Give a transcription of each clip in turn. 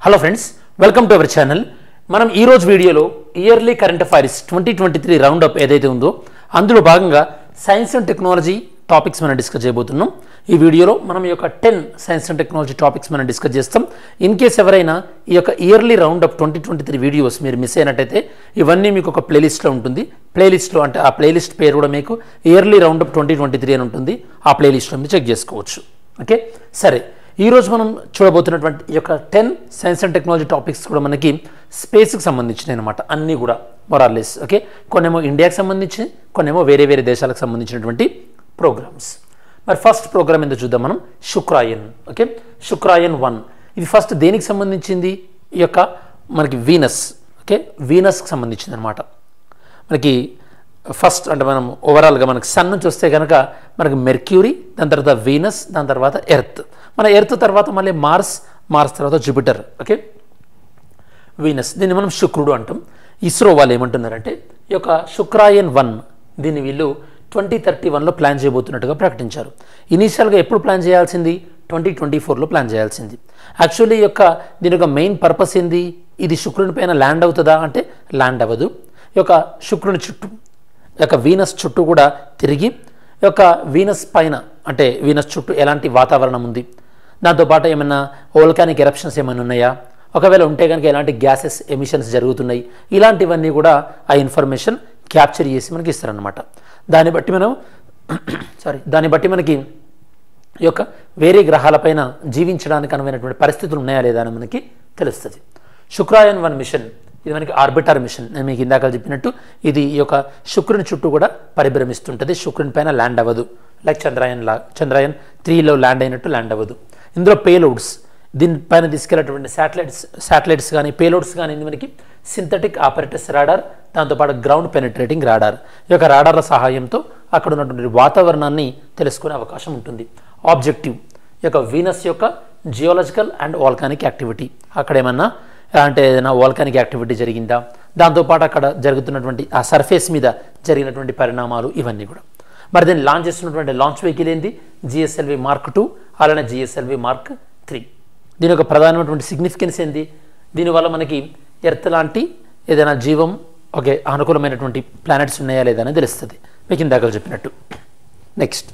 Hello friends, welcome to our channel. మనం ఈ రోజు వీడియోలో yearly current affairs 2023 round up ఏదైతే ఉందో అందులో భాగంగా సైన్స్ అండ్ టెక్నాలజీ టాపిక్స్ మనం డిస్కస్ చేయబోతున్నాం. ఈ వీడియోలో మనం ఈ యొక్క 10 సైన్స్ అండ్ టెక్నాలజీ టాపిక్స్ మనం డిస్కస్ చేస్తాం. ఇన్ కేస్ ఎవరైనా ఈ యొక్క ఇయర్లీ రౌండ్ అప్ 2023 వీడియోస్ మీరు మిస్ అయినట్టయితే ఇవన్నీ మీకు ఒక ప్లేలిస్ట్లో ఉంటుంది. ప్లేలిస్ట్లో అంటే ఆ ప్లేలిస్ట్ పేరు కూడా మీకు ఇయర్లీ రౌండ్ అప్ 2023 అని ఉంటుంది. ఆ ప్లేలిస్ట్లో మీరు చెక్ చేసుకోవచ్చు. ఓకే, సరే. ఈరోజు మనం చూడబోతున్నటువంటి ఈ యొక్క 10 సైన్స్ అండ్ టెక్నాలజీ టాపిక్స్ కూడా మనకి స్పేస్కి సంబంధించినవి అనమాట. అన్నీ కూడా మొరార్లెస్. ఓకే, కొన్నేమో ఇండియాకి సంబంధించి, కొన్నేమో వేరే వేరే దేశాలకు సంబంధించినటువంటి ప్రోగ్రామ్స్. మరి ఫస్ట్ ప్రోగ్రామ్ ఎందుకు చూద్దాం మనం, శుక్రాయన్. ఓకే, శుక్రాయన్ 1 ఇది ఫస్ట్ దేనికి సంబంధించింది? ఈ యొక్క మనకి వీనస్. ఓకే, వీనస్కి సంబంధించింది అనమాట. మనకి ఫస్ట్ అంటే మనం ఓవరాల్గా మనకి సన్ నుంచి వస్తే కనుక మనకి మెర్క్యూరీ, దాని తర్వాత వీనస్, దాని తర్వాత ఎర్త్. మన ఎర్త్ తర్వాత మళ్ళీ మార్స్ తర్వాత జూపిటర్. ఓకే, వీనస్ దీన్ని మనం శుక్రుడు అంటాం. ఇస్రో వాళ్ళు ఏమంటున్నారంటే ఈ యొక్క శుక్రాయన్ 1 దీన్ని వీళ్ళు 2031లో ప్లాన్ చేయబోతున్నట్టుగా ప్రకటించారు. ఇనీషియల్గా ఎప్పుడు ప్లాన్ చేయాల్సింది? 2024లో ప్లాన్ చేయాల్సింది. యాక్చువల్లీ ఈ యొక్క దీని యొక్క మెయిన్ పర్పస్ ఏంది? ఇది శుక్రుని పైన ల్యాండ్ అవుతుందా అంటే ల్యాండ్ అవ్వదు. ఈ యొక్క శుక్రుని చుట్టూ ఈ యొక్క వీనస్ చుట్టూ కూడా తిరిగి ఈ యొక్క వీనస్ పైన అంటే వీనస్ చుట్టూ ఎలాంటి వాతావరణం ఉంది, దాంతోపాటు ఏమైనా వోల్కానిక్ ఎరప్షన్స్ ఏమైనా ఉన్నాయా, ఒకవేళ ఉంటే కనుక ఎలాంటి గ్యాసెస్ ఎమిషన్స్ జరుగుతున్నాయి, ఇలాంటివన్నీ కూడా ఆ ఇన్ఫర్మేషన్ క్యాప్చర్ చేసి మనకి ఇస్తారనమాట. దాన్ని బట్టి మనకి ఈ యొక్క వేరే గ్రహాలపైన జీవించడానికి అనువైనటువంటి పరిస్థితులు ఉన్నాయా లేదా అని మనకి తెలుస్తుంది. శుక్రాయన్ 1 మిషన్ ఇది మనకి ఆర్బిటర్ మిషన్. నేను మీకు ఇందాక చెప్పినట్టు ఇది ఈ యొక్క శుక్రుని చుట్టూ కూడా పరిభ్రమిస్తుంటుంది. శుక్రుని పైన ల్యాండ్ అవ్వదు. లైక్ చంద్రయాన్ 3లో ల్యాండ్ అయినట్టు ల్యాండ్ అవ్వదు. ఇందులో పేలోడ్స్ దీనిపైన తీసుకెళ్ళేటువంటి శాటిలైట్స్ కానీ పేలోడ్స్ కానీ మనకి సింథటిక్ ఆపరేటర్స్ రాడార్, దాంతోపాటు గ్రౌండ్ పెనిట్రేటింగ్ రాడార్. ఈ యొక్క రాడార్ల సహాయంతో అక్కడ ఉన్నటువంటి వాతావరణాన్ని తెలుసుకునే అవకాశం ఉంటుంది. ఆబ్జెక్టివ్ ఈ యొక్క వీనస్ యొక్క జియోలాజికల్ అండ్ వాల్కానిక్ యాక్టివిటీ, అక్కడ ఏమన్నా అంటే ఏదైనా వాల్కానిక్ యాక్టివిటీ జరిగిందా, దాంతోపాటు అక్కడ జరుగుతున్నటువంటి ఆ సర్ఫేస్ మీద జరిగినటువంటి పరిణామాలు ఇవన్నీ కూడా. మరి దీన్ని లాంచ్ చేస్తున్నటువంటి లాంచ్ వెహికల్ ఏంది? జిఎస్ఎల్వి మార్క్ 2 అలానే జిఎస్ఎల్వి మార్క్ 3. దీని యొక్క ప్రధానమైనటువంటి సిగ్నిఫికెన్స్ ఏంది? దీనివల్ల మనకి ఎర్త్ లాంటి ఏదైనా జీవం అనుకూలమైనటువంటి ప్లానెట్స్ ఉన్నాయా లేదా అని తెలుస్తుంది, మీకు ఇందాక చెప్పినట్టు. Next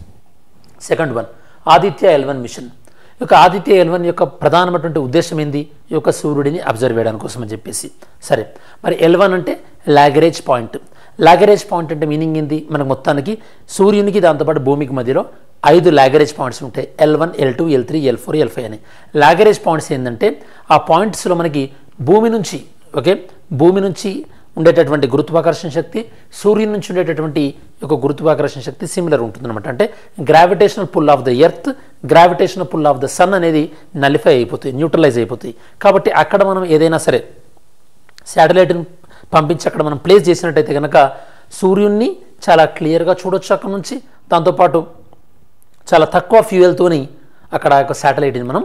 second one, Aditya L1 mission. ఈ యొక్క ఆదిత్య L1 యొక్క ప్రధానమైనటువంటి ఉద్దేశం ఏంది? ఈ యొక్క సూర్యుడిని అబ్జర్వ్ చేయడానికి కోసం అని చెప్పేసి. సరే, మరి L1 అంటే లాగరేజ్ పాయింట్. లాగరేజ్ పాయింట్ అంటే మీనింగ్ ఏంది? మనకు మొత్తానికి సూర్యునికి దాంతోపాటు భూమికి మధ్యలో 5 లాగరేజ్ పాయింట్స్ ఉంటాయి. L1, L2, L3, L4, L5 అని. లాగరేజ్ పాయింట్స్ ఏంటంటే ఆ పాయింట్స్లో మనకి భూమి నుంచి ఉండేటటువంటి గురుత్వాకర్షణ శక్తి, సూర్యుని నుంచి ఉండేటటువంటి ఒక గురుత్వాకర్షణ శక్తి సిమిలర్ ఉంటుందన్నమాట. అంటే gravitational pull of the earth, gravitational pull of the sun అనేది నలిఫై అయిపోతాయి, న్యూట్రలైజ్ అయిపోతాయి. కాబట్టి అక్కడ మనం ఏదైనా సరే శాటిలైట్ని పంపించి అక్కడ మనం ప్లేస్ చేసినట్టయితే కనుక సూర్యుడిని చాలా క్లియర్గా చూడొచ్చు అక్కడ నుంచి. దాంతోపాటు చాలా తక్కువ ఫ్యూయల్తోని అక్కడ యొక్క శాటిలైట్ని మనం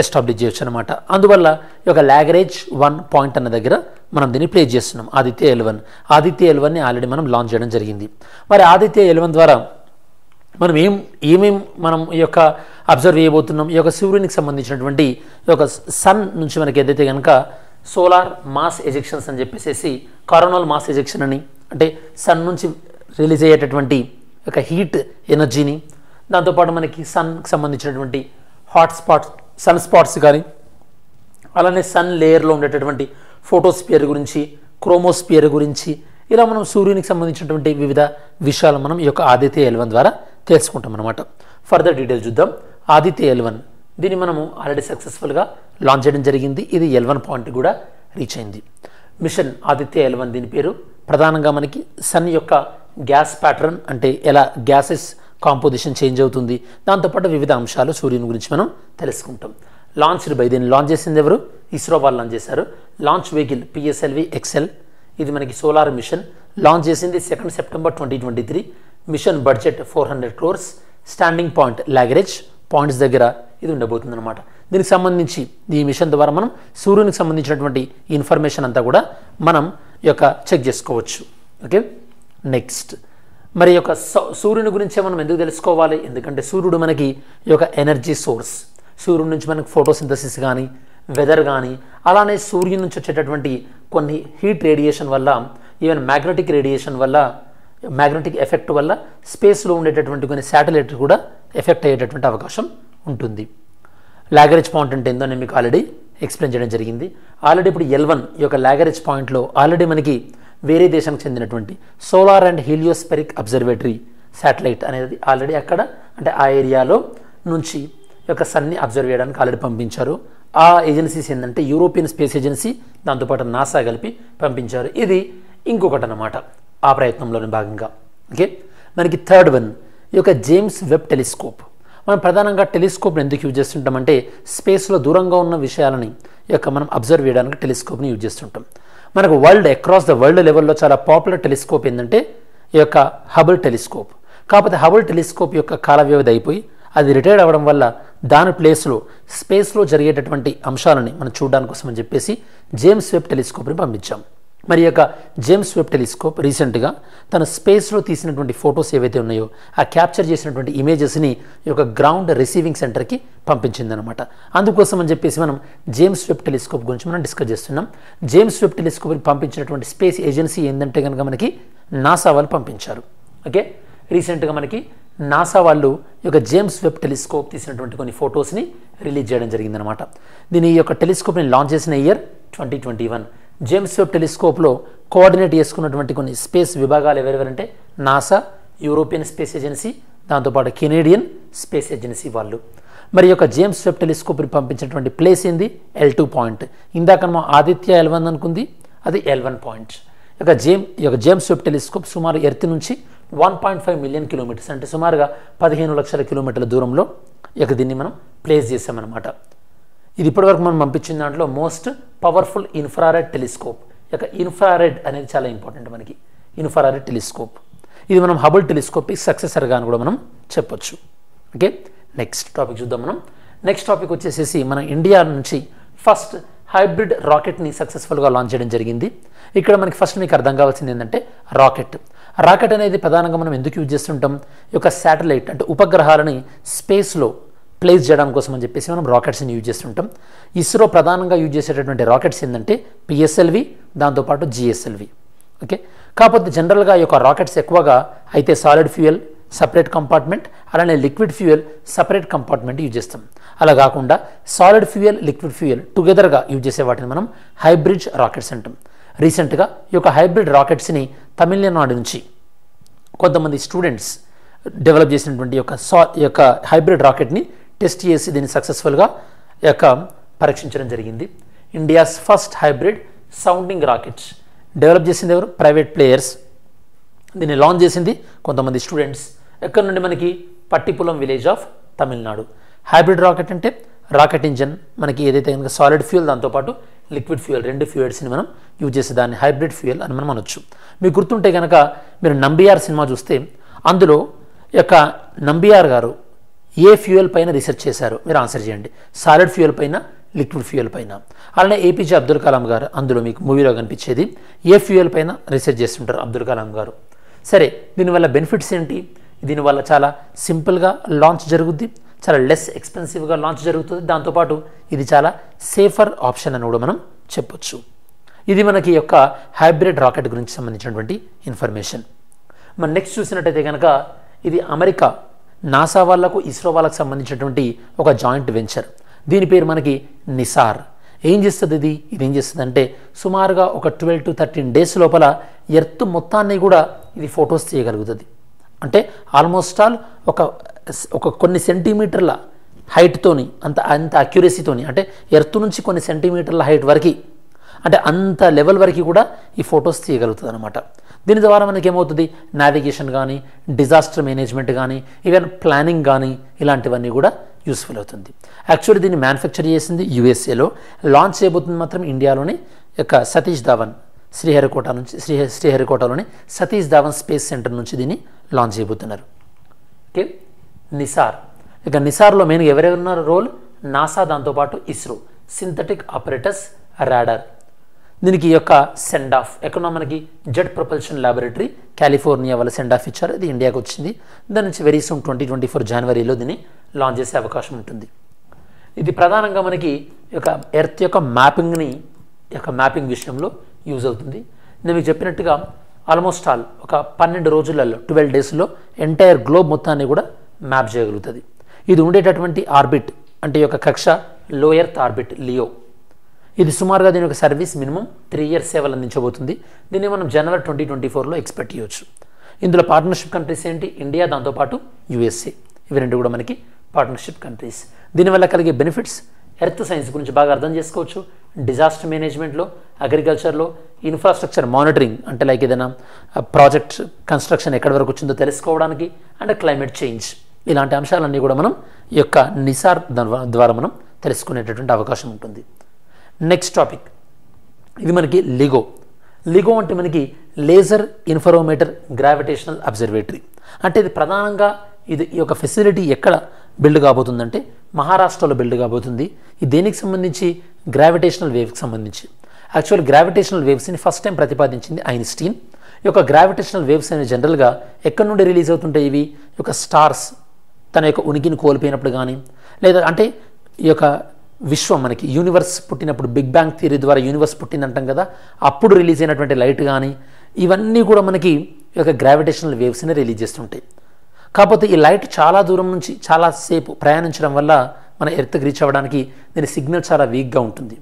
ఎస్టాబ్లిష్ చేయొచ్చు అనమాట. అందువల్ల ఈ యొక్క లాగరేజ్ 1 పాయింట్ అన్న దగ్గర మనం దీన్ని ప్లేస్ చేస్తున్నాం. ఆదిత్య L1. ఆదిత్య L1ని ఆల్రెడీ మనం లాంచ్ చేయడం జరిగింది. మరి ఆదిత్య L1 ద్వారా మనం ఏమేం ఈ యొక్క అబ్జర్వ్ చేయబోతున్నాం? ఈ యొక్క సూర్యునికి సంబంధించినటువంటి ఈ యొక్క సన్ నుంచి మనకి ఏదైతే కనుక సోలార్ మాస్ ఎజెక్షన్స్ అని చెప్పేసి, కరోనల్ మాస్ ఎజెక్షన్ అని, అంటే సన్ నుంచి రిలీజ్ అయ్యేటటువంటి ఒక హీట్ ఎనర్జీని, దాంతోపాటు మనకి సన్కి సంబంధించినటువంటి సన్ స్పాట్స్ కానీ, అలానే సన్ లేయర్లో ఉండేటటువంటి ఫోటోస్పియర్ గురించి, క్రోమోస్పియర్ గురించి, ఇలా మనం సూర్యునికి సంబంధించినటువంటి వివిధ విషయాలు మనం ఈ యొక్క ఆదిత్య L1 ద్వారా తెలుసుకుంటాం అనమాట. ఫర్దర్ డీటెయిల్స్ చూద్దాం. ఆదిత్య L1 దీన్ని మనము ఆల్రెడీ సక్సెస్ఫుల్గా లాంచ్ చేయడం జరిగింది. ఇది L1 పాయింట్ కూడా రీచ్ అయింది. మిషన్ ఆదిత్య L1 దీని పేరు. ప్రధానంగా మనకి సన్ యొక్క గ్యాస్ ప్యాటర్న్, అంటే ఎలా గ్యాసెస్ కాంపోజిషన్ చేంజ్ అవుతుంది, దాంతోపాటు వివిధ అంశాలు సూర్యుని గురించి మనం తెలుసుకుంటాం. దీన్ని లాంచ్ చేసింది ఎవరు? ఇస్రో వాళ్ళు లాంచ్ చేశారు. Launch vehicle PSLV XL. ఇది మనకి సోలార్ మిషన్. లాంచ్ చేసింది 2 September 2023. Mission budget 400 crores. Standing point Lagrange points దగ్గర ఇది ఉండబోతుంది అనమాట. దీనికి సంబంధించి ఈ మిషన్ ద్వారా మనం సూర్యునికి సంబంధించినటువంటి ఇన్ఫర్మేషన్ అంతా కూడా మనం చెక్ చేసుకోవచ్చు. ఓకే, నెక్స్ట్ మరి యొక్క సూర్యుని గురించే మనం ఎందుకు తెలుసుకోవాలి? ఎందుకంటే సూర్యుడు మనకి ఈ యొక్క ఎనర్జీ సోర్స్. సూర్యుడి నుంచి మనకు ఫోటోసింథసిస్ కానీ, వెదర్ కానీ, అలానే సూర్యుని నుంచి వచ్చేటటువంటి కొన్ని హీట్ రేడియేషన్ వల్ల, ఈవెన్ మ్యాగ్నెటిక్ రేడియేషన్ వల్ల, మ్యాగ్నెటిక్ ఎఫెక్ట్ వల్ల స్పేస్లో ఉండేటటువంటి కొన్ని శాటిలైట్ కూడా ఎఫెక్ట్ అయ్యేటటువంటి అవకాశం ఉంటుంది. లాగరేజ్ పాయింట్ అంటే ఏందో నేను మీకు ఆల్రెడీ ఎక్స్ప్లెయిన్ చేయడం జరిగింది. ఆల్రెడీ ఇప్పుడు L1 ఈ యొక్క లాగరేజ్ పాయింట్లో ఆల్రెడీ మనకి వేరే దేశానికి చెందినటువంటి సోలార్ అండ్ హీలియోస్పెరిక్ అబ్జర్వేటరీ శాటిలైట్ అనేది ఆల్రెడీ అక్కడ అంటే ఆ ఏరియాలో నుంచి యొక్క సన్ని అబ్జర్వ్ చేయడానికి ఆల్రెడీ పంపించారు. ఆ ఏజెన్సీస్ ఏంటంటే యూరోపియన్ స్పేస్ ఏజెన్సీ, దాంతోపాటు నాసా కలిపి పంపించారు. ఇది ఇంకొకటి అన్నమాట ఆ ప్రయత్నంలోని భాగంగా. ఓకే, మనకి థర్డ్ వన్ ఈ యొక్క జేమ్స్ వెబ్ టెలిస్కోప్. మనం ప్రధానంగా టెలిస్కోప్ని ఎందుకు యూజ్ చేస్తుంటామంటే స్పేస్లో దూరంగా ఉన్న విషయాలని మనం అబ్జర్వ్ చేయడానికి టెలిస్కోప్ని యూజ్ చేస్తుంటాం. మనకు అక్రాస్ ద వరల్డ్ లెవెల్లో చాలా పాపులర్ టెలిస్కోప్ ఏంటంటే ఈ యొక్క హబుల్ టెలిస్కోప్. కాకపోతే హబుల్ టెలిస్కోప్ యొక్క కాల వ్యవధి అయిపోయి అది రిటైర్డ్ అవ్వడం వల్ల దాని ప్లేస్లో స్పేస్లో జరిగేటటువంటి అంశాలని మనం చూడడానికి కోసం అని చెప్పేసి జేమ్స్ వెబ్ టెలిస్కోప్ని పంపించాం. మరి యొక్క జేమ్స్ వెబ్ టెలిస్కోప్ రీసెంట్గా తన స్పేస్లో తీసినటువంటి ఫొటోస్ ఏవైతే ఉన్నాయో ఆ క్యాప్చర్ చేసినటువంటి ఇమేజెస్ని ఈ యొక్క గ్రౌండ్ రిసీవింగ్ సెంటర్కి పంపించిందనమాట. అందుకోసం అని చెప్పేసి మనం జేమ్స్ వెబ్ టెలిస్కోప్ గురించి మనం డిస్కస్ చేస్తున్నాం. జేమ్స్ వెబ్ టెలిస్కోప్ని పంపించినటువంటి స్పేస్ ఏజెన్సీ ఏంటంటే కనుక మనకి నాసా వాళ్ళు పంపించారు. ఓకే, రీసెంట్గా మనకి నాసా వాళ్ళు ఈ యొక్క జేమ్స్ వెబ్ టెలిస్కోప్ తీసినటువంటి కొన్ని ఫొటోస్ని రిలీజ్ చేయడం జరిగిందనమాట. దీని ఈ యొక్క టెలిస్కోప్ని లాంచ్ చేసిన ఇయర్ 2021. జేమ్స్ వెబ్ టెలిస్కోప్లో కోఆర్డినేట్ చేసుకున్నటువంటి కొన్ని స్పేస్ విభాగాలు ఎవరెవరంటే నాసా, యూరోపియన్ స్పేస్ ఏజెన్సీ, దాంతోపాటు కెనేడియన్ స్పేస్ ఏజెన్సీ వాళ్ళు. మరి యొక్క జేమ్స్ వెబ్ టెలిస్కోప్ని పంపించినటువంటి ప్లేస్ ఏంది? L2 point. ఇందాక మనం ఆదిత్య L1 అనుకుంది, అది L1 పాయింట్. ఈ యొక్క జేమ్స్ వెబ్ టెలిస్కోప్ సుమారు ఎర్త్ నుంచి 1.5 మిలియన్ కిలోమీటర్స్ అంటే సుమారుగా 15 లక్షల కిలోమీటర్ల దూరంలో దీన్ని మనం ప్లేస్ చేసామన్నమాట. ఇది ఇప్పటివరకు మనం పంపించిన దాంట్లో most powerful infrared telescope. Infrared అనేది చాలా ఇంపార్టెంట్ మనకి, ఇన్ఫ్రారెడ్ టెలిస్కోప్. ఇది మనం హబుల్ టెలిస్కోప్కి సక్సెసర్గా అని కూడా మనం చెప్పొచ్చు. ఓకే, నెక్స్ట్ టాపిక్ చూద్దాం మనం. నెక్స్ట్ టాపిక్ వచ్చేసేసి మన ఇండియా నుంచి ఫస్ట్ హైబ్రిడ్ రాకెట్ని సక్సెస్ఫుల్గా లాంచ్ చేయడం జరిగింది. ఇక్కడ మనకి ఫస్ట్ మీకు అర్థం కావాల్సింది ఏంటంటే రాకెట్ అనేది ప్రధానంగా మనం ఎందుకు యూజ్ చేస్తుంటాం? ఈ యొక్క శాటిలైట్ అంటే ఉపగ్రహాలని స్పేస్లో ప్లేస్ చేయడం కోసం అని చెప్పేసి మనం రాకెట్స్ని యూజ్ చేస్తుంటాం. ఇస్రో ప్రధానంగా యూజ్ చేసేటటువంటి రాకెట్స్ ఏంటంటే PSLV, దాంతోపాటు GSLV. ఓకే, కాకపోతే జనరల్గా ఈ యొక్క రాకెట్స్ ఎక్కువగా అయితే సాలిడ్ ఫ్యూయల్ సపరేట్ కంపార్ట్మెంట్, అలానే liquid fuel separate compartment use చేస్తాం. అలా కాకుండా సాలిడ్ ఫ్యూయల్, లిక్విడ్ ఫ్యూయల్ టుగెదర్గా యూజ్ చేసే వాటిని మనం హైబ్రిడ్ రాకెట్స్ అంటాం. రీసెంట్గా ఈ యొక్క హైబ్రిడ్ రాకెట్స్ని తమిళనాడు నుంచి కొంతమంది స్టూడెంట్స్ డెవలప్ చేసినటువంటి ఈ యొక్క హైబ్రిడ్ రాకెట్ని టెస్ట్ చేసి దీన్ని సక్సెస్ఫుల్గా పరీక్షించడం జరిగింది. India's first hybrid sounding rockets develop చేసింది ఎవరు? Private players. దీన్ని లాంచ్ చేసింది కొంతమంది స్టూడెంట్స్. ఎక్కడి నుండి? మనకి Pattipulam village of Tamil Nadu. Hybrid rocket అంటే రాకెట్ ఇంజన్ మనకి ఏదైతే కనుక సాలిడ్ ఫ్యూయల్, దాంతోపాటు లిక్విడ్ ఫ్యూయల్, రెండు ఫ్యూయల్స్ని మనం యూజ్ చేసే దాన్ని హైబ్రిడ్ ఫ్యూయల్ అని మనం అనొచ్చు. మీకు గుర్తుంటే కనుక మీరు నంబియార్ సినిమా చూస్తే అందులో నంబియార్ గారు ఏ ఫ్యూయల్ పైన రీసెర్చ్ చేశారో మీరు ఆన్సర్ చేయండి. సాలిడ్ ఫ్యూయల్ పైన, లిక్విడ్ ఫ్యూయల్ పైన. అలానే APJ అబ్దుల్ కలాం గారు అందులో మీకు మూవీలో కనిపించేది ఏ ఫ్యూయల్ పైన రీసెర్చ్ చేస్తుంటారు అబ్దుల్ కలాం గారు. సరే, దీనివల్ల బెనిఫిట్స్ ఏంటి? దీనివల్ల చాలా సింపుల్గా లాంచ్ జరుగుద్ది, చాలా లెస్ ఎక్స్పెన్సివ్గా లాంచ్ జరుగుతుంది. దాంతోపాటు ఇది చాలా సేఫర్ ఆప్షన్ అని కూడా మనం చెప్పొచ్చు. ఇది మనకి యొక్క హైబ్రిడ్ రాకెట్ గురించి సంబంధించినటువంటి ఇన్ఫర్మేషన్. మనం నెక్స్ట్ చూసినట్టయితే కనుక ఇది అమెరికా నాసా వాళ్ళకు, ఇస్రో వాళ్ళకు సంబంధించినటువంటి ఒక జాయింట్ వెంచర్. దీని పేరు మనకి నిసార్. ఏం చేస్తుంది ఇది ఏం చేస్తుంది అంటే సుమారుగా ఒక 12 to 13 డేస్ లోపల ఎర్త్ మొత్తాన్ని కూడా ఇది ఫొటోస్ చేయగలుగుతుంది. అంటే ఆల్మోస్ట్ ఆల్ ఒక కొన్ని సెంటీమీటర్ల హైట్తోని అంత అక్యురసీతోని, అంటే ఎర్త్ నుంచి కొన్ని సెంటీమీటర్ల హైట్ వరకు, అంటే అంత లెవెల్ వరకు కూడా ఈ ఫొటోస్ తీయగలుగుతుంది అనమాట. దీని ద్వారా మనకి ఏమవుతుంది? నావిగేషన్ కానీ, డిజాస్టర్ మేనేజ్మెంట్ కానీ, ఈవెన్ ప్లానింగ్ కానీ ఇలాంటివన్నీ కూడా యూస్ఫుల్ అవుతుంది. యాక్చువల్లీ దీన్ని మ్యానుఫ్యాక్చర్ చేసింది USAలో, లాంచ్ చేయబోతుంది మాత్రం ఇండియాలోని సతీష్ ధావన్ శ్రీహరికోటలోని సతీష్ ధావన్ స్పేస్ సెంటర్ నుంచి దీన్ని లాంచ్ చేయబోతున్నారు. ఓకే, నిసార్లో మెయిన్గా ఎవరెవరున్నారు రోల్? నాసా, దాంతోపాటు ఇస్రో, సింథటిక్ ఆపరేటర్స్ రాడార్. దీనికి సెండ్ ఆఫ్ ఎక్కడ మనకి జెట్ ప్రొపల్షన్ ల్యాబొరేటరీ కాలిఫోర్నియా వాళ్ళ సెండ్ ఆఫ్ ఇచ్చారు. ఇది ఇండియాకి వచ్చింది. దాని నుంచి వెరీ సూన్ 2024 జనవరిలో దీన్ని లాంచ్ చేసే అవకాశం ఉంటుంది. ఇది ప్రధానంగా మనకి ఈ యొక్క ఎర్త్ యొక్క మ్యాపింగ్ విషయంలో యూజ్ అవుతుంది. నేను మీకు చెప్పినట్టుగా ఆల్మోస్ట్ ఆల్ ఒక 12 రోజులలో 12 డేస్లో ఎంటైర్ గ్లోబ్ మొత్తాన్ని కూడా మ్యాప్ చేయగలుగుతుంది. ఇది ఉండేటటువంటి ఆర్బిట్ అంటే ఈ యొక్క కక్ష లో ఎర్త్ ఆర్బిట్ లియో. ఇది సుమారుగా దీని యొక్క సర్వీస్ మినిమం 3 ఇయర్స్ సేవలు అందించబోతుంది. దీన్ని మనం జనవరి 2024లో ఎక్స్పెక్ట్ చేయవచ్చు. ఇందులో పార్ట్నర్షిప్ కంట్రీస్ ఏంటి? ఇండియా, దాంతోపాటు యూఎస్ఏ. ఇవి రెండు కూడా మనకి పార్ట్నర్షిప్ కంట్రీస్. దీనివల్ల కలిగే బెనిఫిట్స్ ఎర్త్ సైన్స్ గురించి బాగా అర్థం చేసుకోవచ్చు. డిజాస్టర్ మేనేజ్మెంట్లో, అగ్రికల్చర్లో, ఇన్ఫ్రాస్ట్రక్చర్ మానిటరింగ్ అంటే లైక్ ఏదైనా ప్రాజెక్ట్ కన్స్ట్రక్షన్ ఎక్కడి వరకు వచ్చిందో తెలుసుకోవడానికి, అండ్ క్లైమేట్ చేంజ్ ఇలాంటి అంశాలన్నీ కూడా మనం ఈ యొక్క నిసార్ ద్వారా మనం తెలుసుకునేటటువంటి అవకాశం ఉంటుంది. నెక్స్ట్ టాపిక్, ఇది మనకి లిగో అంటే మనకి లేజర్ ఇన్ఫరోమీటర్ గ్రావిటేషనల్ అబ్జర్వేటరీ. అంటే ఇది ప్రధానంగా ఈ యొక్క ఫెసిలిటీ ఎక్కడ బిల్డ్ కాబోతుందంటే మహారాష్ట్రలో బిల్డ్ కాబోతుంది. ఇది దేనికి సంబంధించి? గ్రావిటేషనల్ వేవ్కి సంబంధించి. యాక్చువల్ గ్రావిటేషనల్ వేవ్స్ని ఫస్ట్ టైం ప్రతిపాదించింది ఐన్స్టీన్. ఈ యొక్క గ్రావిటేషనల్ వేవ్స్ అనేవి జనరల్గా ఎక్కడి నుండి రిలీజ్ అవుతుంటాయి? ఇవి ఈ యొక్క స్టార్స్ తన యొక్క ఉనికిని కోల్పోయినప్పుడు కానీ, లేదా అంటే ఈ యొక్క విశ్వం మనకి యూనివర్స్ పుట్టినప్పుడు బిగ్ బ్యాంగ్ థియరీ ద్వారా యూనివర్స్ పుట్టిందంటాం కదా, అప్పుడు రిలీజ్ అయినటువంటి లైట్ కానీ ఇవన్నీ కూడా మనకి ఈ యొక్క గ్రావిటేషనల్ వేవ్స్ని రిలీజ్ చేస్తుంటాయి. కాకపోతే ఈ లైట్ చాలా దూరం నుంచి చాలాసేపు ప్రయాణించడం వల్ల మన ఎర్త్కి రీచ్ అవ్వడానికి దీని సిగ్నల్ చాలా వీక్గా ఉంటుంది.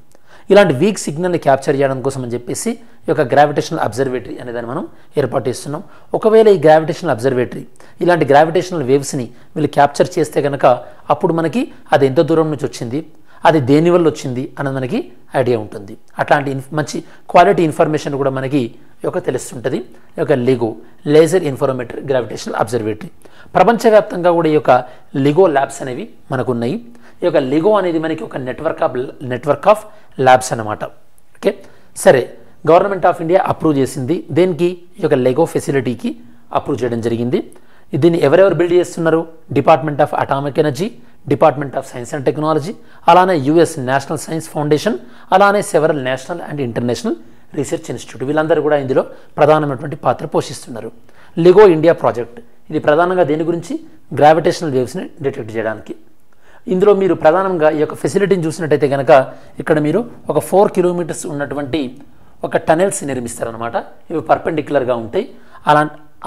ఇలాంటి వీక్ సిగ్నల్ని క్యాప్చర్ చేయడం కోసం అని చెప్పేసి ఈ యొక్క గ్రావిటేషనల్ అబ్జర్వేటరీ అనేదాన్ని మనం ఏర్పాటు చేస్తున్నాం. ఒకవేళ ఈ గ్రావిటేషనల్ అబ్జర్వేటరీ ఇలాంటి గ్రావిటేషనల్ వేవ్స్ని వీళ్ళు క్యాప్చర్ చేస్తే కనుక అప్పుడు మనకి అది ఎంత దూరం నుంచి వచ్చింది, అది దేనివల్ల వచ్చింది అన్నది మనకి ఐడియా ఉంటుంది. అట్లాంటి మంచి క్వాలిటీ ఇన్ఫర్మేషన్ కూడా మనకి ఈ యొక్క తెలుస్తుంటుంది. ఈ యొక్క లేజర్ ఇన్ఫరోమీటర్ గ్రావిటేషనల్ అబ్జర్వేటరీ. ప్రపంచవ్యాప్తంగా కూడా ఈ యొక్క లిగో ల్యాబ్స్ అనేవి మనకు ఉన్నాయి. ఈ యొక్క లిగో అనేది మనకి ఒక నెట్వర్క్ ఆఫ్ ల్యాబ్స్ అన్నమాట. ఓకే, సరే, గవర్నమెంట్ ఆఫ్ ఇండియా అప్రూవ్ చేసింది. దేనికి? ఈ యొక్క లిగో ఫెసిలిటీకి అప్రూవ్ చేయడం జరిగింది. దీన్ని ఎవరెవరు బిల్డ్ చేస్తున్నారు? Department of atomic energy, department of science and technology, అలానే యుఎస్ నేషనల్ సైన్స్ ఫౌండేషన్, అలానే several national and international research institute వీళ్ళందరూ కూడా ఇందులో ప్రధానమైనటువంటి పాత్ర పోషిస్తున్నారు. లిగో ఇండియా ప్రాజెక్ట్ ఇది ప్రధానంగా దేని గురించి? గ్రావిటేషనల్ వేవ్స్ని డిటెక్ట్ చేయడానికి. ఇందులో మీరు ప్రధానంగా ఈ యొక్క ఫెసిలిటీని చూసినట్టయితే కనుక ఇక్కడ మీరు ఒక 4 కిలోమీటర్స్ ఉన్నటువంటి ఒక టనెల్స్ నిర్మిస్తారనమాట. ఇవి పర్పెండిక్యులర్గా ఉంటాయి.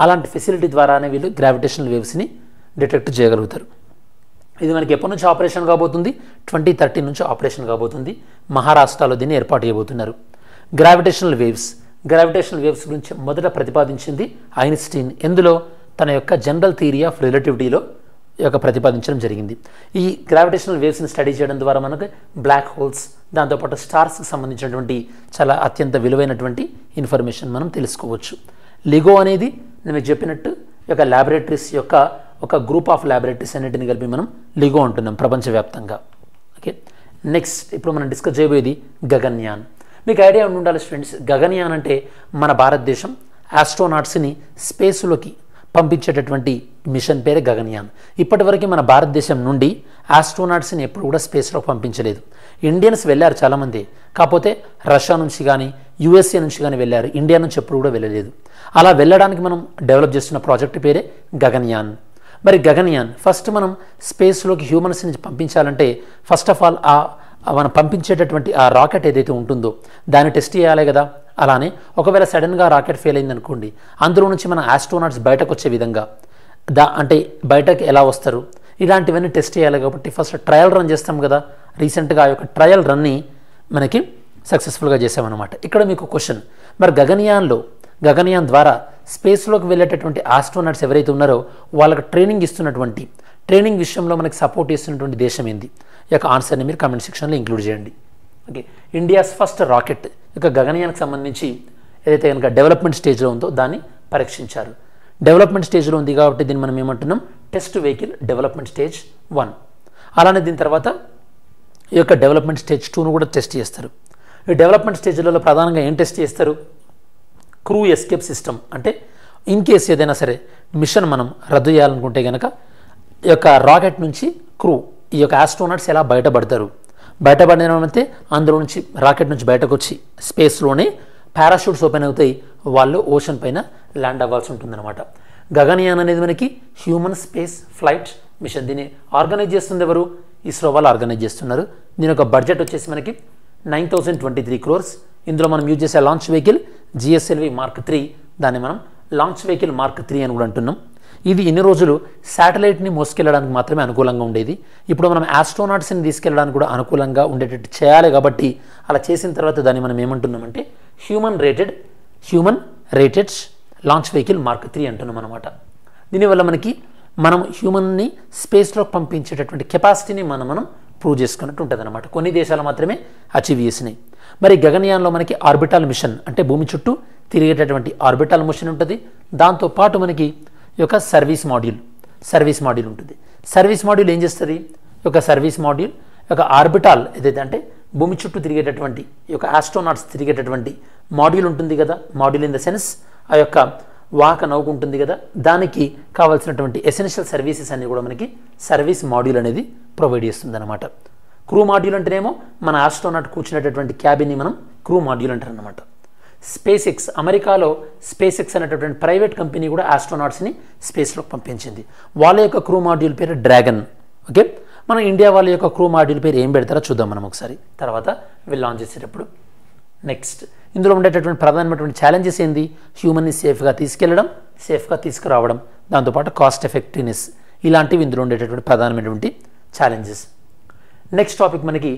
అలాంటి ఫెసిలిటీ ద్వారానే వీళ్ళు గ్రావిటేషనల్ వేవ్స్ని డిటెక్ట్ చేయగలుగుతారు. ఇది మనకి ఎప్పటి నుంచి ఆపరేషన్ కాబోతుంది? 2030 నుంచి ఆపరేషన్ కాబోతుంది. మహారాష్ట్రలో దీన్ని ఏర్పాటు చేయబోతున్నారు. గ్రావిటేషనల్ వేవ్స్ గురించి మొదట ప్రతిపాదించింది ఐన్స్టీన్. ఎందులో? తన యొక్క జనరల్ థియరీ ఆఫ్ రిలేటివిటీలో యొక్క ప్రతిపాదించడం జరిగింది. ఈ గ్రావిటేషనల్ వేవ్స్ని స్టడీ చేయడం ద్వారా మనకు బ్లాక్ హోల్స్, దాంతోపాటు స్టార్స్కి సంబంధించినటువంటి చాలా అత్యంత విలువైనటువంటి ఇన్ఫర్మేషన్ మనం తెలుసుకోవచ్చు. లిగో అనేది నేను చెప్పినట్టు ఈ యొక్క ల్యాబొరేటరీస్ యొక్క ఒక గ్రూప్ ఆఫ్ ల్యాబొరేటరీస్ అన్నింటిని కలిపి మనం లిగో అంటున్నాం ప్రపంచవ్యాప్తంగా. ఓకే, నెక్స్ట్ ఇప్పుడు మనం డిస్కస్ చేయబోయేది గగన్యాన్. మీకు ఐడియా ఉండాలి స్టూడెంట్స్, గగన్యాన్ అంటే మన భారతదేశం ఆస్ట్రోనాట్స్ని స్పేస్లోకి పంపించేటటువంటి మిషన్ పేరే గగన్యాన్. ఇప్పటివరకు మన భారతదేశం నుండి ఆస్ట్రోనాట్స్ని ఎప్పుడు కూడా స్పేస్లో పంపించలేదు. ఇండియన్స్ వెళ్ళారు చాలామంది, కాకపోతే రష్యా నుంచి కానీ యూఎస్ఏ నుంచి కానీ వెళ్ళారు. ఇండియా నుంచి ఎప్పుడు కూడా వెళ్ళలేదు. అలా వెళ్ళడానికి మనం డెవలప్ చేస్తున్న ప్రాజెక్ట్ పేరే గగన్యాన్. మరి గగన్యాన్ ఫస్ట్ మనం స్పేస్లోకి హ్యూమన్స్ని పంపించాలంటే ఫస్ట్ ఆఫ్ ఆల్ మనం పంపించేటటువంటి ఆ రాకెట్ ఏదైతే ఉంటుందో దాన్ని టెస్ట్ చేయాలి కదా. అలానే ఒకవేళ సడన్గా రాకెట్ ఫెయిల్ అయిందనుకోండి, అందులో నుంచి మన ఆస్ట్రోనాట్స్ బయటకు వచ్చే విధంగా అంటే బయటకు ఎలా వస్తారు ఇలాంటివన్నీ టెస్ట్ చేయాలి. కాబట్టి ఫస్ట్ ట్రయల్ రన్ చేస్తాం కదా. రీసెంట్గా ఆ యొక్క ట్రయల్ రన్ని మనకి సక్సెస్ఫుల్గా చేసామన్నమాట. ఇక్కడ మీకు క్వశ్చన్, మరి గగన్యాన్ ద్వారా స్పేస్లోకి వెళ్ళేటటువంటి ఆస్ట్రోనాట్స్ ఎవరైతే ఉన్నారో వాళ్ళకి ట్రైనింగ్ విషయంలో మనకి సపోర్ట్ చేస్తున్నటువంటి దేశం ఏంది? ఈ యొక్క ఆన్సర్ని మీరు కామెంట్ సెక్షన్లో ఇంక్లూడ్ చేయండి. ఓకే, ఇండియాస్ ఫస్ట్ రాకెట్ ఇక గగన్యాన్కి సంబంధించి ఏదైతే కనుక డెవలప్మెంట్ స్టేజ్లో ఉందో దాన్ని పరీక్షించారు. డెవలప్మెంట్ స్టేజ్లో ఉంది కాబట్టి దీన్ని మనం ఏమంటున్నాం? Test vehicle development stage 1. అలానే దీని తర్వాత ఈ యొక్క డెవలప్మెంట్ స్టేజ్ 2ను కూడా టెస్ట్ చేస్తారు. ఈ డెవలప్మెంట్ స్టేజ్లలో ప్రధానంగా ఏం టెస్ట్ చేస్తారు? Crew escape system. అంటే ఇన్ కేస్ ఏదైనా సరే మిషన్ మనం రద్దు చేయాలనుకుంటే కనుక ఈ యొక్క రాకెట్ నుంచి ఈ యొక్క ఆస్ట్రోనాట్స్ ఎలా బయటపడినైతే అందులో నుంచి రాకెట్ నుంచి బయటకు వచ్చి స్పేస్లోనే పారాషూట్స్ ఓపెన్ అవుతాయి, వాళ్ళు ఓషన్ పైన ల్యాండ్ అవ్వాల్సి ఉంటుందన్నమాట. గగన్యాన్ అనేది మనకి హ్యూమన్ స్పేస్ ఫ్లైట్ మిషన్. దీన్ని ఆర్గనైజ్ చేస్తుంది ఎవరు? ఇస్రో వాళ్ళు ఆర్గనైజ్ చేస్తున్నారు. దీని యొక్క బడ్జెట్ వచ్చేసి మనకి 9023 crores. ఇందులో మనం యూజ్ చేసే లాంచ్ వెహికల్ GSLV Mark 3. దాన్ని మనం లాంచ్ వెహికల్ Mark 3 అని కూడా అంటున్నాం. ఇది ఇన్ని రోజులు శాటిలైట్ని మోసుకెళ్ళడానికి మాత్రమే అనుకూలంగా ఉండేది. ఇప్పుడు మనం ఆస్ట్రోనాట్స్ని తీసుకెళ్ళడానికి కూడా అనుకూలంగా ఉండేటట్టు చేయాలి. కాబట్టి అలా చేసిన తర్వాత దాన్ని మనం ఏమంటున్నామంటే human rated launch vehicle Mark 3 అంటున్నాం అనమాట. దీనివల్ల మనం హ్యూమన్ని స్పేస్లోకి పంపించేటటువంటి కెపాసిటీని మనం ప్రూవ్ చేసుకున్నట్టు ఉంటుంది అనమాట. కొన్ని దేశాలు మాత్రమే అచీవ్ చేసినాయి. మరి గగనయాన్లో మనకి ఆర్బిటాల్ మిషన్ అంటే భూమి చుట్టూ తిరిగేటటువంటి ఆర్బిటాల్ మిషన్ ఉంటుంది. దాంతోపాటు మనకి ఈ యొక్క సర్వీస్ మాడ్యూల్ ఉంటుంది. సర్వీస్ మాడ్యూల్ ఏం చేస్తుంది? ఈ యొక్క సర్వీస్ మాడ్యూల్ ఒక ఆర్బిటాల్ ఏదైతే అంటే భూమి చుట్టూ తిరిగేటటువంటి ఈ యొక్క ఆస్ట్రోనాట్స్ తిరిగేటటువంటి మాడ్యూల్ ఉంటుంది కదా. మాడ్యూల్ ఇన్ ద సెన్స్ ఆ యొక్క వాహక నౌక ఉంటుంది కదా, దానికి కావాల్సినటువంటి ఎసెన్షియల్ సర్వీసెస్ అన్ని కూడా మనకి సర్వీస్ మాడ్యూల్ అనేది ప్రొవైడ్ చేస్తుంది అనమాట. క్రూ మాడ్యూల్ అంటేనేమో మన ఆస్ట్రోనాట్ కూర్చునేటటువంటి క్యాబిన్ని మనం క్రూ మాడ్యూల్ అంటారు అనమాట. స్పేస్ అమెరికాలో స్పేస్ ఎక్స్ అనేటటువంటి ప్రైవేట్ కంపెనీ కూడా ఆస్ట్రోనాట్స్ని స్పేస్లోకి పంపించింది. వాళ్ళ యొక్క క్రూ మాడ్యూల్ పేరు డ్రాగన్. ఓకే, మన ఇండియా వాళ్ళ యొక్క క్రూ మాడ్యూల్ పేరు ఏం పెడతారో చూద్దాం మనం ఒకసారి తర్వాత వీళ్ళు లాంచ్ చేసేటప్పుడు. నెక్స్ట్ ఇందులో ఉండేటటువంటి ప్రధానమైనటువంటి ఛాలెంజెస్ ఏంది? హ్యూమన్ని సేఫ్గా తీసుకెళ్లడం, సేఫ్గా తీసుకురావడం, దాంతోపాటు కాస్ట్ ఎఫెక్టివ్నెస్, ఇలాంటివి ఇందులో ఉండేటటువంటి ప్రధానమైనటువంటి ఛాలెంజెస్. నెక్స్ట్ టాపిక్ మనకి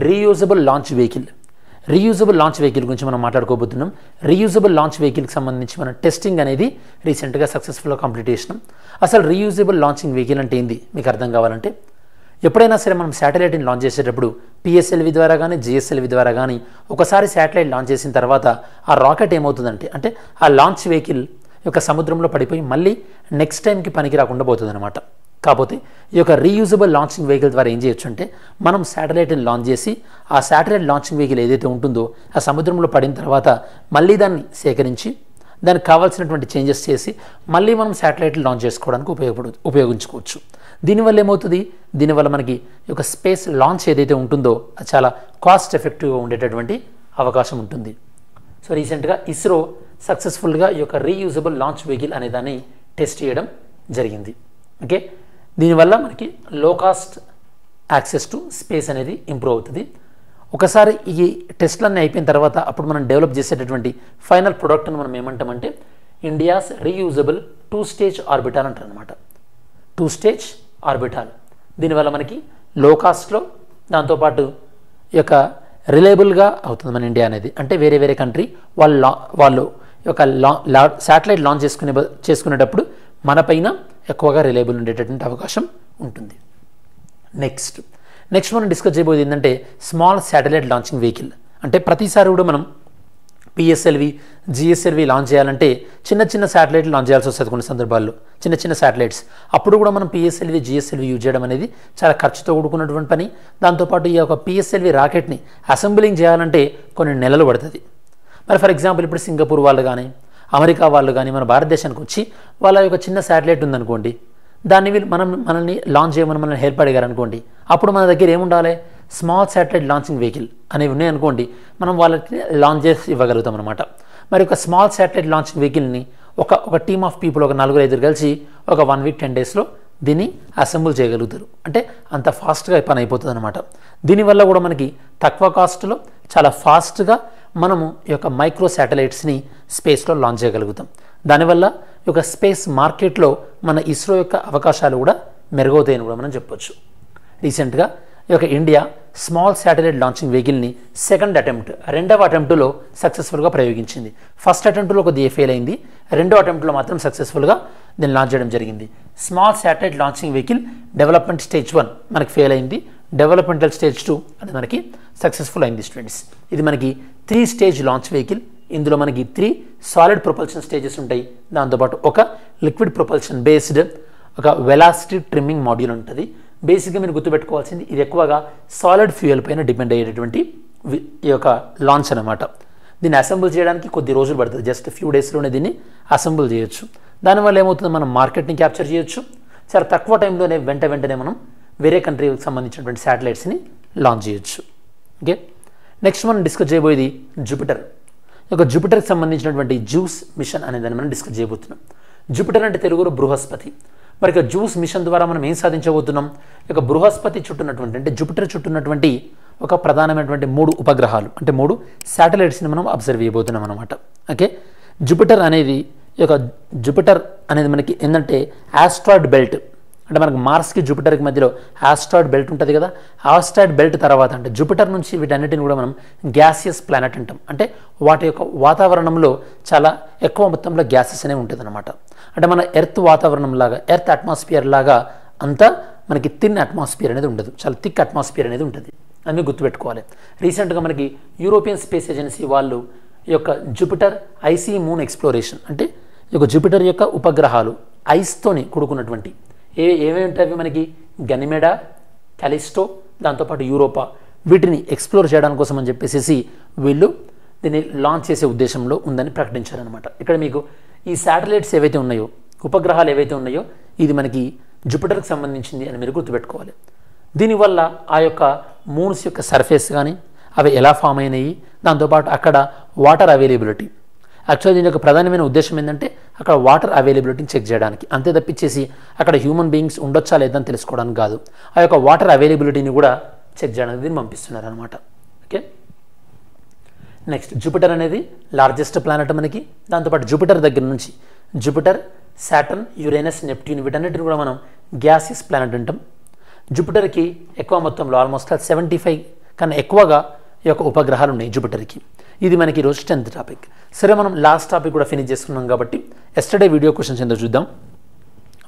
రీయూజబుల్ లాంచ్ వెహికల్ గురించి మనం మాట్లాడుకోబోతున్నాం. రీయూజబుల్ లాంచ్ వెహికల్కి సంబంధించి మన టెస్టింగ్ అనేది రీసెంట్గా సక్సెస్ఫుల్గా కంప్లీట్ చేసినాం. అసలు రీయూజబుల్ లాంచింగ్ వెహికల్ అంటే ఏంది మీకు అర్థం కావాలంటే, ఎప్పుడైనా సరే మనం శాటిలైట్ని లాంచ్ చేసేటప్పుడు PSLV ద్వారా కానీ GSLV ద్వారా కానీ ఒకసారి శాటిలైట్ లాంచ్ చేసిన తర్వాత ఆ రాకెట్ ఏమవుతుందంటే అంటే ఆ లాంచ్ వెహికల్ యొక్క సముద్రంలో పడిపోయి మళ్ళీ నెక్స్ట్ టైంకి పనికి రాకుండా పోతుంది అనమాట. కాకపోతే ఈ యొక్క రీయూజబుల్ లాంచింగ్ వెహికల్ ద్వారా ఏం చేయొచ్చు అంటే మనం శాటిలైట్ని లాంచ్ చేసి ఆ శాటిలైట్ లాంచింగ్ వెహికల్ ఏదైతే ఉంటుందో ఆ సముద్రంలో పడిన తర్వాత మళ్ళీ దాన్ని సేకరించి దానికి కావాల్సినటువంటి చేంజెస్ చేసి మళ్ళీ మనం శాటిలైట్లు లాంచ్ చేసుకోవడానికి ఉపయోగించుకోవచ్చు. దీనివల్ల ఏమవుతుంది? దీనివల్ల మనకి ఈ యొక్క స్పేస్ లాంచ్ ఏదైతే ఉంటుందో అది చాలా కాస్ట్ ఎఫెక్టివ్గా ఉండేటటువంటి అవకాశం ఉంటుంది. సో రీసెంట్గా ఇస్రో సక్సెస్ఫుల్గా ఈ యొక్క రీయూజబుల్ లాంచ్ వెహికల్ అనే దాన్ని టెస్ట్ చేయడం జరిగింది. ఓకే, దీనివల్ల మనకి లో కాస్ట్ యాక్సెస్ టు స్పేస్ అనేది ఇంప్రూవ్ అవుతుంది. ఒకసారి ఈ టెస్ట్లన్నీ అయిపోయిన తర్వాత అప్పుడు మనం డెవలప్ చేసేటటువంటి ఫైనల్ ప్రోడక్ట్ని మనం ఏమంటామంటే ఇండియాస్ రీయూజబుల్ 2-stage ఆర్బిటాల్ అంటారు అనమాట. 2-stage orbital. దీనివల్ల మనకి లో కాస్ట్లో దాంతోపాటు ఈ యొక్క రిలయబుల్గా అవుతుంది మన ఇండియా అనేది. అంటే వేరే కంట్రీ వాళ్ళు యొక్క శాటిలైట్ లాంచ్ చేసుకునేటప్పుడు మన పైన ఎక్కువగా రిలయబుల్ ఉండేటటువంటి అవకాశం ఉంటుంది. నెక్స్ట్ మనం డిస్కస్ చేయబోయేది ఏంటంటే స్మాల్ శాటిలైట్ లాంచింగ్ వెహికల్. అంటే ప్రతిసారి కూడా మనం PSLV GSLV లాంచ్ చేయాలంటే చిన్న శాటిలైట్లు లాంచ్ చేయాల్సి వస్తుంది కొన్ని సందర్భాల్లో, చిన్న శాటిలైట్స్. అప్పుడు కూడా మనం PSLV GSLV యూజ్ చేయడం అనేది చాలా ఖర్చుతో కూడుకున్నటువంటి పని. దాంతోపాటు ఈ యొక్క PSLV రాకెట్ని అసెంబ్లింగ్ చేయాలంటే కొన్ని నెలలు పడుతుంది. మరి ఫర్ ఎగ్జాంపుల్ ఇప్పుడు సింగపూర్ వాళ్ళు కానీ అమెరికా వాళ్ళు కానీ మన భారతదేశానికి వచ్చి వాళ్ళ యొక్క చిన్న శాటిలైట్ ఉందనుకోండి, దాన్ని మనల్ని లాంచ్ చేయమని మనల్ని హెల్ప్ అడిగారు అనుకోండి, అప్పుడు మన దగ్గర ఏముండాలి? స్మాల్ శాటిలైట్ లాంచింగ్ వెహికల్ అనేవి ఉన్నాయనుకోండి, మనం వాళ్ళకి లాంచ్ చేసి ఇవ్వగలుగుతాం అనమాట. మరి ఒక స్మాల్ శాటిలైట్ లాంచింగ్ వెహికల్ని ఒక టీమ్ ఆఫ్ పీపుల్ ఒక 4-5 కలిసి ఒక 1 week 10 daysలో దీన్ని అసెంబుల్ చేయగలుగుతారు. అంటే అంత ఫాస్ట్గా పని అయిపోతుంది అనమాట. దీనివల్ల కూడా మనకి తక్కువ కాస్ట్లో చాలా ఫాస్ట్గా మనము ఈ యొక్క మైక్రో శాటిలైట్స్ని స్పేస్లో లాంచ్ చేయగలుగుతాం. దానివల్ల ఈ యొక్క స్పేస్ మార్కెట్లో మన ఇస్రో యొక్క అవకాశాలు కూడా మెరుగవుతాయని కూడా మనం చెప్పొచ్చు. రీసెంట్గా ఈ యొక్క ఇండియా స్మాల్ శాటిలైట్ లాంచింగ్ వెహికల్ని రెండవ అటెంప్ట్లో సక్సెస్ఫుల్గా ప్రయోగించింది. ఫస్ట్ అటెంప్ట్లో కొద్దిగా ఫెయిల్ అయింది, రెండో అటెంప్ట్లో మాత్రం సక్సెస్ఫుల్గా దీన్ని లాంచ్ చేయడం జరిగింది. Small satellite launching vehicle development stage 1 మనకి ఫెయిల్ అయింది, డెవలప్మెంటల్ స్టేజ్ 2 అది మనకి సక్సెస్ఫుల్ అయింది స్టూడెంట్స్. ఇది మనకి 3-stage లాంచ్ వెహికల్. ఇందులో మనకి 3 సాలిడ్ ప్రొపల్షన్ స్టేజెస్ ఉంటాయి. దాంతోపాటు ఒక లిక్విడ్ ప్రొపల్షన్ బేస్డ్ ఒక వెలాసిటీ ట్రిమ్మింగ్ మాడ్యూల్ ఉంటుంది. బేసిక్గా మీరు గుర్తుపెట్టుకోవాల్సింది ఇది ఎక్కువగా సాలిడ్ ఫ్యూయల్ పైన డిపెండ్ అయ్యేటటువంటి ఈ యొక్క లాంచ్ అనమాట. దీన్ని అసెంబుల్ చేయడానికి కొద్ది రోజులు పడుతుంది, జస్ట్ ఫ్యూ డేస్లోనే దీన్ని అసెంబుల్ చేయొచ్చు. దానివల్ల ఏమవుతుంది, మనం మార్కెట్ని క్యాప్చర్ చేయొచ్చు. చాలా తక్కువ టైంలోనే వెంటనే మనం వేరే కంట్రీకి సంబంధించినటువంటి శాటిలైట్స్ని లాంచ్ చేయొచ్చు. ఓకే, నెక్స్ట్ మనం డిస్కస్ చేయబోయేది జూపిటర్. ఒక జూపిటర్కి సంబంధించినటువంటి జూస్ మిషన్ అనే దాన్ని మనం డిస్కస్ చేయబోతున్నాం. జూపిటర్ అంటే తెలుగులో బృహస్పతి. మరి ఇక జూస్ మిషన్ ద్వారా మనం ఏం సాధించబోతున్నాం? ఇక బృహస్పతి చుట్టున్నటువంటి అంటే జూపిటర్ చుట్టున్నటువంటి ఒక ప్రధానమైనటువంటి 3 ఉపగ్రహాలు అంటే 3 శాటిలైట్స్ని మనం అబ్జర్వ్ చేయబోతున్నాం అనమాట. ఓకే, జూపిటర్ అనేది జూపిటర్ అనేది మనకి ఏంటంటే ఆస్ట్రాయిడ్ బెల్ట్ అంటే మనకు మార్స్కి జూపిటర్కి మధ్యలో ఆస్ట్రాయిడ్ బెల్ట్ ఉంటుంది కదా. ఆస్ట్రాయిడ్ బెల్ట్ తర్వాత అంటే జూపిటర్ నుంచి వీటన్నిటిని కూడా మనం గ్యాసియస్ ప్లానెట్ అంటాం. అంటే వాటి యొక్క వాతావరణంలో చాలా ఎక్కువ మొత్తంలో గ్యాసెస్ అనేవి ఉంటుంది అనమాట. అంటే మన ఎర్త్ వాతావరణం లాగా ఎర్త్ అట్మాస్ఫియర్ లాగా అంతా మనకి థిన్ అట్మాస్ఫియర్ అనేది ఉండదు, చాలా థిక్ అట్మాస్ఫియర్ అనేది ఉంటుంది. అన్నీ గుర్తుపెట్టుకోవాలి. రీసెంట్గా మనకి యూరోపియన్ స్పేస్ ఏజెన్సీ వాళ్ళు ఈ యొక్క జూపిటర్ ఐసీ మూన్ ఎక్స్ప్లోరేషన్ అంటే ఈ యొక్క జూపిటర్ యొక్క ఉపగ్రహాలు ఐస్తోని కూడుకున్నటువంటి ఏమేమి ఉంటాయి మనకి గనిమెడా, క్యాలిస్టో, దాంతోపాటు యూరోపా వీటిని ఎక్స్ప్లోర్ చేయడం కోసం అని చెప్పేసి వీళ్ళు దీన్ని లాంచ్ చేసే ఉద్దేశంలో ఉందని ప్రకటించారనమాట. ఇక్కడ మీకు ఈ శాటిలైట్స్ ఏవైతే ఉన్నాయో ఉపగ్రహాలు ఏవైతే ఉన్నాయో ఇది మనకి జూపిటర్కి సంబంధించింది అని మీరు గుర్తుపెట్టుకోవాలి. దీనివల్ల ఆ యొక్క మూన్స్ యొక్క సర్ఫేస్ కానీ అవి ఎలా ఫామ్ అయినాయి, దాంతోపాటు అక్కడ వాటర్ అవైలబిలిటీ యాక్చువల్లీ దీని యొక్క ప్రధానమైన ఉద్దేశం ఏంటంటే అక్కడ వాటర్ అవైలబిలిటీని చెక్ చేయడానికి, అంతే తప్పించేసి అక్కడ హ్యూమన్ బీయింగ్స్ ఉండొచ్చా లేదని తెలుసుకోవడానికి కాదు, ఆ యొక్క వాటర్ అవైలబిలిటీని కూడా చెక్ చేయడానికి దీన్ని పంపిస్తున్నారు అనమాట. ఓకే, నెక్స్ట్ జూపిటర్ అనేది లార్జెస్ట్ ప్లానెట్ మనకి. దాంతోపాటు జూపిటర్ దగ్గర నుంచి జూపిటర్, సాటర్న్, యురేనస్, నెప్ట్యూన్ వీటన్నిటిని కూడా మనం గ్యాసియస్ ప్లానెట్ అంటాం. జూపిటర్కి ఎక్కువ మొత్తంలో ఆల్మోస్ట్ 75 కన్నా ఎక్కువగా ఈ యొక్క ఉపగ్రహాలు ఉన్నాయి జూపిటర్కి. ఇది మనకి ఈరోజు 10th టాపిక్. సరే, మనం లాస్ట్ టాపిక్ కూడా ఫినిష్ చేసుకున్నాం కాబట్టి ఎస్టర్డే వీడియో క్వశ్చన్స్ ఏంటో చూద్దాం.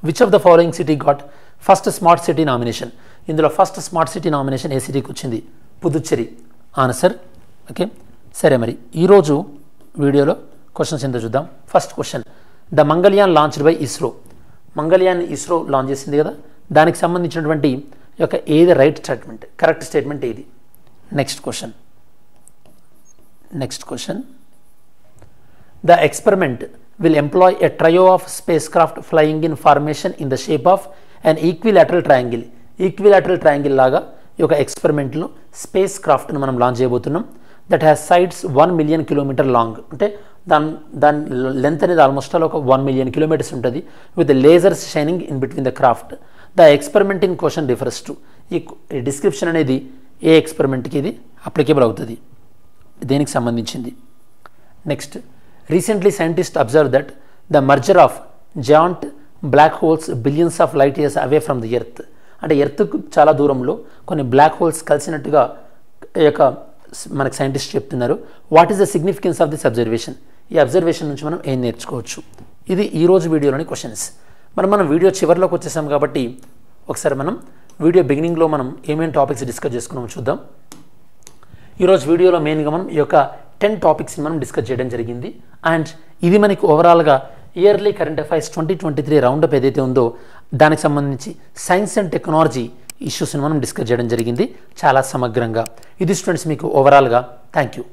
Which of the following city got first smart city nomination? ఇందులో ఫస్ట్ స్మార్ట్ సిటీ నామినేషన్ ఏ సిటీకి వచ్చింది? పుదుచ్చేరి ఆన్సర్. ఓకే, సరే, మరి ఈరోజు వీడియోలో క్వశ్చన్స్ ఏంటో చూద్దాం. First question, the Mangalyaan launched by ISRO. Mangalyaan ISRO launch చేసింది కదా, దానికి సంబంధించినటువంటి యొక్క ఏది రైట్ స్టేట్మెంట్, కరెక్ట్ స్టేట్మెంట్ ఏది? Next question, the experiment will employ a trio of spacecraft flying in formation in the shape of an equilateral triangle. Equilateral triangle లాగా ఈ యొక్క ఎక్స్పెరిమెంట్లో స్పేస్ క్రాఫ్ట్ను మనం లాంచ్ చేయబోతున్నాం. That has sides 1 million kilometre long అంటే దాని లెంత్ అనేది ఆల్మోస్ట్ ఒక 1 మిలియన్ కిలోమీటర్స్ ఉంటుంది with lasers shining in between the craft. The experiment in question refers to, ఈ డిస్క్రిప్షన్ అనేది ఏ ఎక్స్పెరిమెంట్కి ఇది అప్లికేబుల్ అవుతుంది, దేనికి సంబంధించింది? Next, recently scientist observe that the merger of giant black holes billions of light years away from the earth. అంటే ఎర్త్కు చాలా దూరంలో కొన్ని బ్లాక్ హోల్స్ కలిసినట్టుగా ఈ యొక్క మనకు సైంటిస్ట్ చెప్తున్నారు. What is the significance of this observation? ఈ అబ్జర్వేషన్ నుంచి మనం ఏం నేర్చుకోవచ్చు? ఇది ఈరోజు వీడియోలోని క్వశ్చన్స్. మనం వీడియో చివరిలోకి వచ్చేసాం కాబట్టి ఒకసారి మనం వీడియో బిగినింగ్లో మనం ఏమేమి టాపిక్స్ డిస్కస్ చేసుకున్నామో చూద్దాం. ఈరోజు వీడియోలో మెయిన్గా మనం ఈ యొక్క 10 టాపిక్స్ని మనం డిస్కస్ చేయడం జరిగింది. అండ్ ఇది మనకి ఓవరాల్గా ఇయర్లీ కరెంట్ అఫైర్స్ 2023 రౌండప్ ఏదైతే ఉందో దానికి సంబంధించి సైన్స్ అండ్ టెక్నాలజీ ఇష్యూస్ని మనం డిస్కస్ చేయడం జరిగింది చాలా సమగ్రంగా. ఇది స్టూడెంట్స్ మీకు ఓవరాల్గా. Thank you.